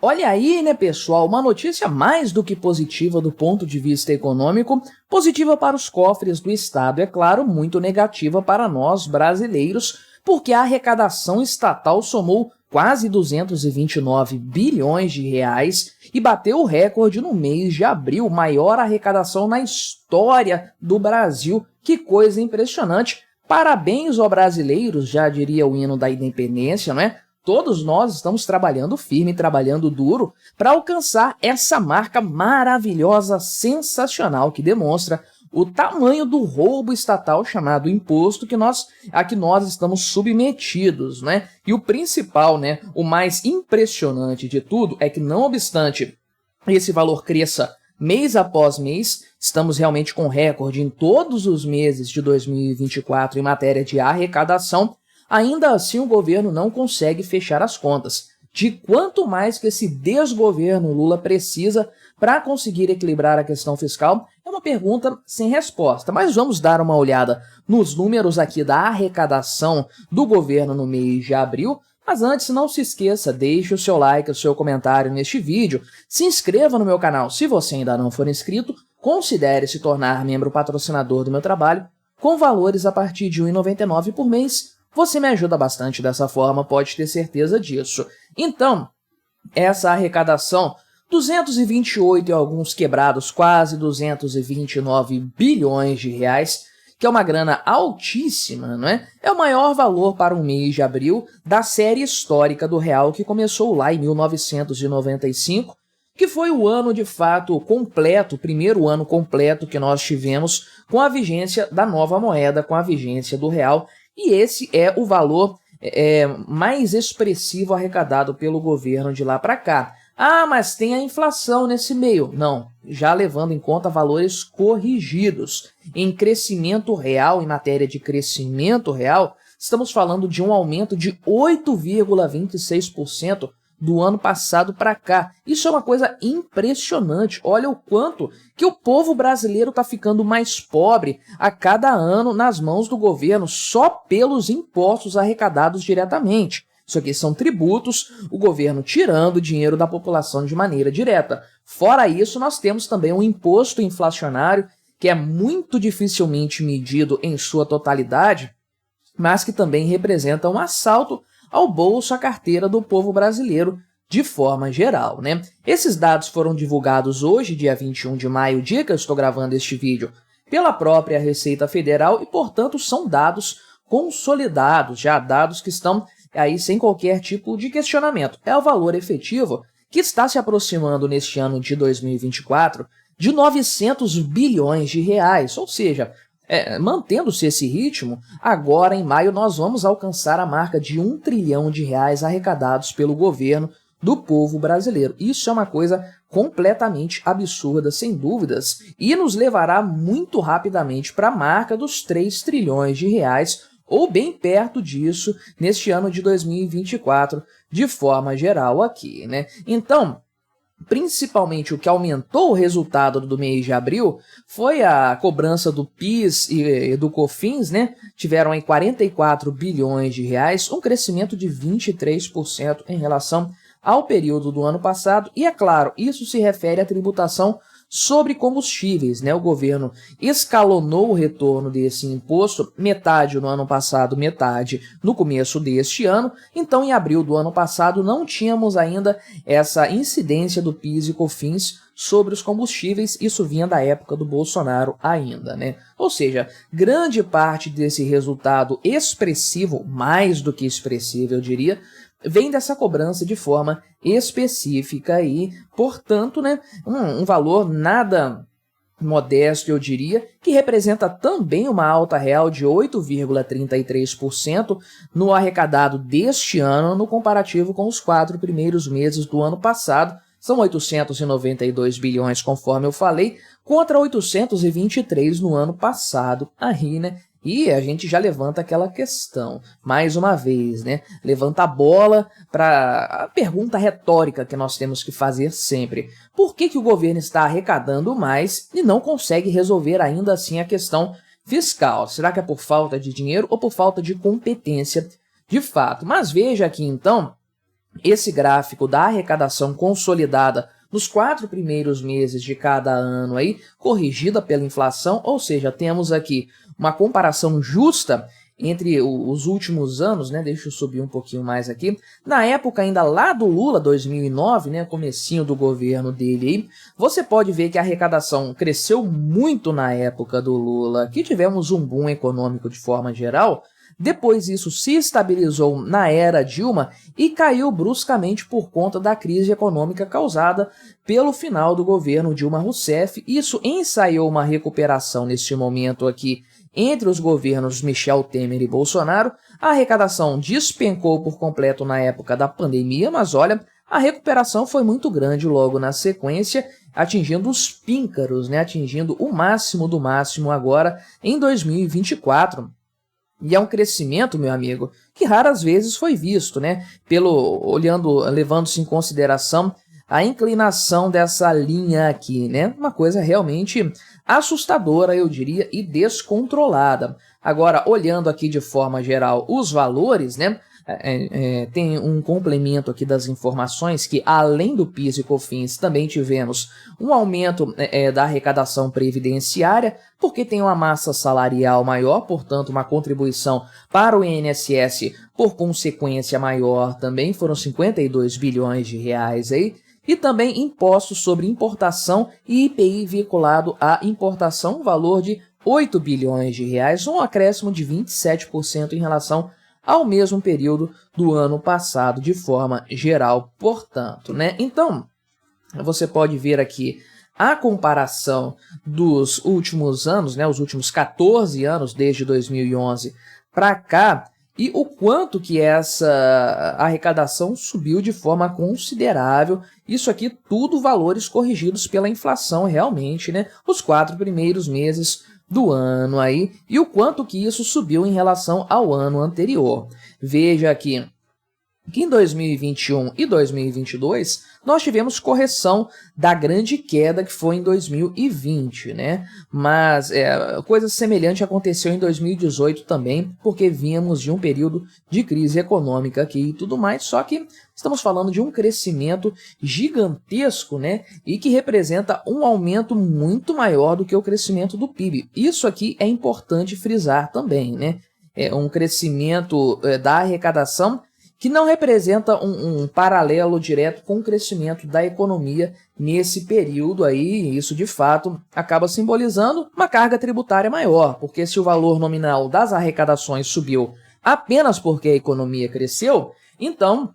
Olha aí, né, pessoal, uma notícia mais do que positiva do ponto de vista econômico, positiva para os cofres do Estado, é claro, muito negativa para nós brasileiros, porque a arrecadação estatal somou quase 229 bilhões de reais e bateu o recorde no mês de abril, maior arrecadação na história do Brasil. Que coisa impressionante! Parabéns, ó brasileiros, já diria o hino da independência, não é? Todos nós estamos trabalhando firme, trabalhando duro para alcançar essa marca maravilhosa, sensacional, que demonstra o tamanho do roubo estatal chamado imposto a que nós estamos submetidos, né? E o principal, né, o mais impressionante de tudo é que, não obstante esse valor cresça mês após mês, estamos realmente com recorde em todos os meses de 2024 em matéria de arrecadação. Ainda assim, o governo não consegue fechar as contas. De quanto mais que esse desgoverno Lula precisa para conseguir equilibrar a questão fiscal, é uma pergunta sem resposta. Mas vamos dar uma olhada nos números aqui da arrecadação do governo no mês de abril. Mas antes, não se esqueça, deixe o seu like, o seu comentário neste vídeo, se inscreva no meu canal se você ainda não for inscrito, considere se tornar membro patrocinador do meu trabalho, com valores a partir de R$ 1,99 por mês. Você me ajuda bastante dessa forma, pode ter certeza disso. Então, essa arrecadação, 228 e alguns quebrados, quase 229 bilhões de reais, que é uma grana altíssima, não é? É o maior valor para um mês de abril da série histórica do real, que começou lá em 1995, que foi o ano de fato completo, o primeiro ano completo que nós tivemos com a vigência da nova moeda, com a vigência do real. E esse é o valor mais expressivo arrecadado pelo governo de lá para cá. Ah, mas tem a inflação nesse meio. Não, já levando em conta valores corrigidos. Em crescimento real, em matéria de crescimento real, estamos falando de um aumento de 8,26% do ano passado para cá. Isso é uma coisa impressionante. Olha o quanto que o povo brasileiro está ficando mais pobre a cada ano nas mãos do governo só pelos impostos arrecadados diretamente. Isso aqui são tributos, o governo tirando dinheiro da população de maneira direta. Fora isso, nós temos também um imposto inflacionário que é muito dificilmente medido em sua totalidade, mas que também representa um assalto ao bolso, à carteira do povo brasileiro de forma geral, né? Esses dados foram divulgados hoje, dia 21 de maio, dia que eu estou gravando este vídeo, pela própria Receita Federal e, portanto, são dados consolidados, já dados que estão aí sem qualquer tipo de questionamento. É o valor efetivo que está se aproximando neste ano de 2024 de 900 bilhões de reais, ou seja, mantendo-se esse ritmo, agora em maio nós vamos alcançar a marca de R$ 1 trilhão arrecadados pelo governo do povo brasileiro. Isso é uma coisa completamente absurda, sem dúvidas, e nos levará muito rapidamente para a marca dos 3 trilhões de reais, ou bem perto disso, neste ano de 2024, de forma geral aqui, né? Então, principalmente o que aumentou o resultado do mês de abril foi a cobrança do PIS e do COFINS, né? Tiveram aí 44 bilhões de reais, um crescimento de 23% em relação ao período do ano passado. E é claro, isso se refere à tributação sobre combustíveis, né? O governo escalonou o retorno desse imposto, metade no ano passado, metade no começo deste ano. Então, em abril do ano passado, não tínhamos ainda essa incidência do PIS e COFINS sobre os combustíveis. Isso vinha da época do Bolsonaro ainda, né? Ou seja, grande parte desse resultado expressivo, mais do que expressivo, eu diria, vem dessa cobrança de forma específica e, portanto, né, um valor nada modesto, eu diria, que representa também uma alta real de 8,33% no arrecadado deste ano, no comparativo com os 4 primeiros meses do ano passado. São 892 bilhões, conforme eu falei, contra 823 no ano passado. Aí, né? E a gente já levanta aquela questão, mais uma vez, né? Levanta a bola para a pergunta retórica que nós temos que fazer sempre. Por que o governo está arrecadando mais e não consegue resolver ainda assim a questão fiscal? Será que é por falta de dinheiro ou por falta de competência de fato? Mas veja aqui então esse gráfico da arrecadação consolidada nos 4 primeiros meses de cada ano aí, corrigida pela inflação, ou seja, temos aqui uma comparação justa entre os últimos anos, né? Deixa eu subir um pouquinho mais aqui. Na época ainda lá do Lula, 2009, né? Comecinho do governo dele aí, você pode ver que a arrecadação cresceu muito na época do Lula, que tivemos um boom econômico de forma geral. Depois isso se estabilizou na era Dilma e caiu bruscamente por conta da crise econômica causada pelo final do governo Dilma Rousseff. Isso ensaiou uma recuperação neste momento aqui entre os governos Michel Temer e Bolsonaro. A arrecadação despencou por completo na época da pandemia, mas olha, a recuperação foi muito grande logo na sequência, atingindo os píncaros, né? Atingindo o máximo do máximo agora em 2024. E é um crescimento, meu amigo, que raras vezes foi visto, né? Levando-se em consideração a inclinação dessa linha aqui, né? Uma coisa realmente assustadora, eu diria, e descontrolada. Agora, olhando aqui de forma geral os valores, né? Tem um complemento aqui das informações que, além do PIS e COFINS, também tivemos um aumento da arrecadação previdenciária, porque tem uma massa salarial maior, portanto, uma contribuição para o INSS, por consequência maior também, foram 52 bilhões de reais aí, e também impostos sobre importação e IPI vinculado à importação, valor de 8 bilhões de reais, um acréscimo de 27% em relação ao mesmo período do ano passado, de forma geral, portanto, né? Então, você pode ver aqui a comparação dos últimos anos, né? Os últimos 14 anos, desde 2011 para cá, e o quanto que essa arrecadação subiu de forma considerável. Isso aqui tudo valores corrigidos pela inflação realmente, né? Os 4 primeiros meses do ano aí, e o quanto que isso subiu em relação ao ano anterior. Veja aqui que em 2021 e 2022 nós tivemos correção da grande queda que foi em 2020, né? Mas coisa semelhante aconteceu em 2018 também, porque vínhamos de um período de crise econômica aqui e tudo mais, só que estamos falando de um crescimento gigantesco, né? E que representa um aumento muito maior do que o crescimento do PIB. Isso aqui é importante frisar também, né? É um crescimento da arrecadação que não representa um paralelo direto com o crescimento da economia nesse período aí. Isso, de fato, acaba simbolizando uma carga tributária maior, porque se o valor nominal das arrecadações subiu apenas porque a economia cresceu, então,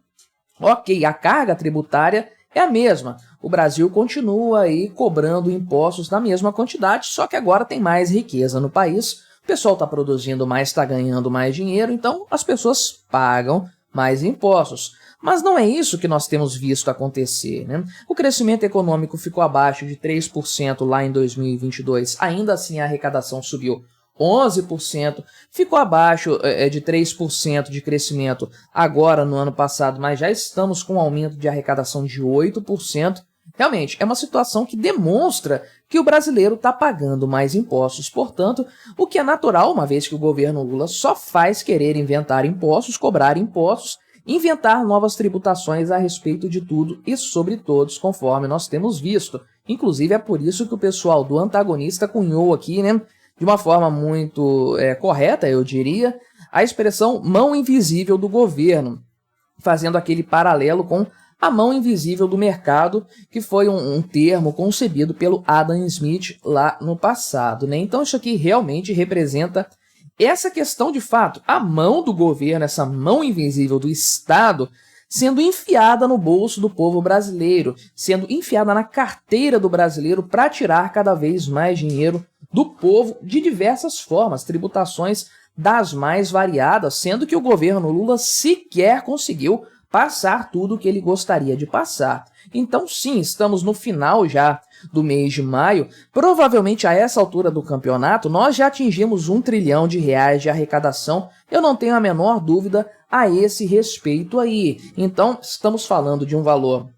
ok, a carga tributária é a mesma. O Brasil continua aí cobrando impostos na mesma quantidade, só que agora tem mais riqueza no país, o pessoal está produzindo mais, está ganhando mais dinheiro, então as pessoas pagam mais impostos. Mas não é isso que nós temos visto acontecer, né? O crescimento econômico ficou abaixo de 3% lá em 2022, ainda assim a arrecadação subiu 11%, ficou abaixo de 3% de crescimento agora no ano passado, mas já estamos com um aumento de arrecadação de 8%. Realmente, é uma situação que demonstra que o brasileiro está pagando mais impostos, portanto, o que é natural, uma vez que o governo Lula só faz querer inventar impostos, cobrar impostos, inventar novas tributações a respeito de tudo e sobre todos, conforme nós temos visto. Inclusive, é por isso que o pessoal do antagonista cunhou aqui, né, de uma forma muito correta, eu diria, a expressão mão invisível do governo, fazendo aquele paralelo com a mão invisível do mercado, que foi um termo concebido pelo Adam Smith lá no passado, né? Então isso aqui realmente representa essa questão de fato, a mão do governo, essa mão invisível do Estado, sendo enfiada no bolso do povo brasileiro, sendo enfiada na carteira do brasileiro para tirar cada vez mais dinheiro do povo de diversas formas, tributações das mais variadas, sendo que o governo Lula sequer conseguiu passar tudo o que ele gostaria de passar. Então sim, estamos no final já do mês de maio, provavelmente a essa altura do campeonato nós já atingimos R$1 trilhão de arrecadação, eu não tenho a menor dúvida a esse respeito aí. Então estamos falando de um valor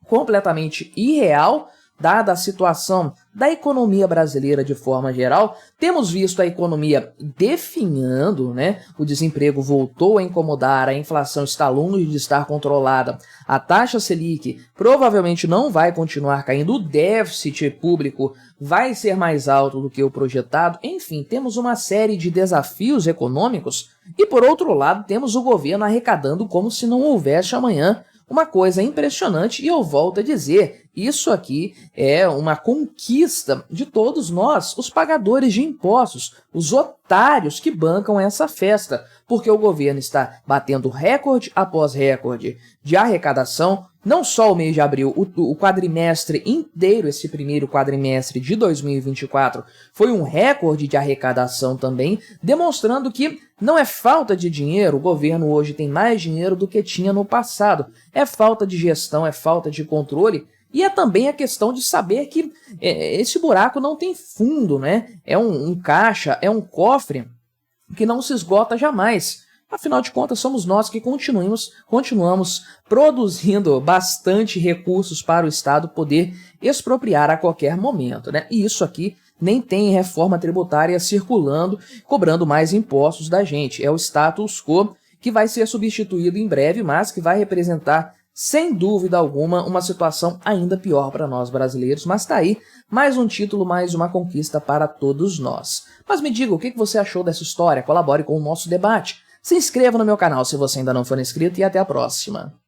completamente irreal, dada a situação da economia brasileira de forma geral, temos visto a economia definhando, né? O desemprego voltou a incomodar, a inflação está longe de estar controlada, a taxa Selic provavelmente não vai continuar caindo, o déficit público vai ser mais alto do que o projetado, enfim, temos uma série de desafios econômicos e, por outro lado, temos o governo arrecadando como se não houvesse amanhã. Uma coisa impressionante, e eu volto a dizer, isso aqui é uma conquista de todos nós, os pagadores de impostos, os otários que bancam essa festa, porque o governo está batendo recorde após recorde de arrecadação. Não só o mês de abril, o quadrimestre inteiro, esse primeiro quadrimestre de 2024, foi um recorde de arrecadação também, demonstrando que não é falta de dinheiro, o governo hoje tem mais dinheiro do que tinha no passado. É falta de gestão, é falta de controle, e é também a questão de saber que esse buraco não tem fundo, né? É um caixa, é um cofre que não se esgota jamais. Afinal de contas, somos nós que continuamos produzindo bastante recursos para o Estado poder expropriar a qualquer momento, né? E isso aqui nem tem reforma tributária circulando, cobrando mais impostos da gente. É o status quo que vai ser substituído em breve, mas que vai representar, sem dúvida alguma, uma situação ainda pior para nós brasileiros. Mas tá aí, mais um título, mais uma conquista para todos nós. Mas me diga, o que você achou dessa história? Colabore com o nosso debate. Se inscreva no meu canal se você ainda não for inscrito e até a próxima.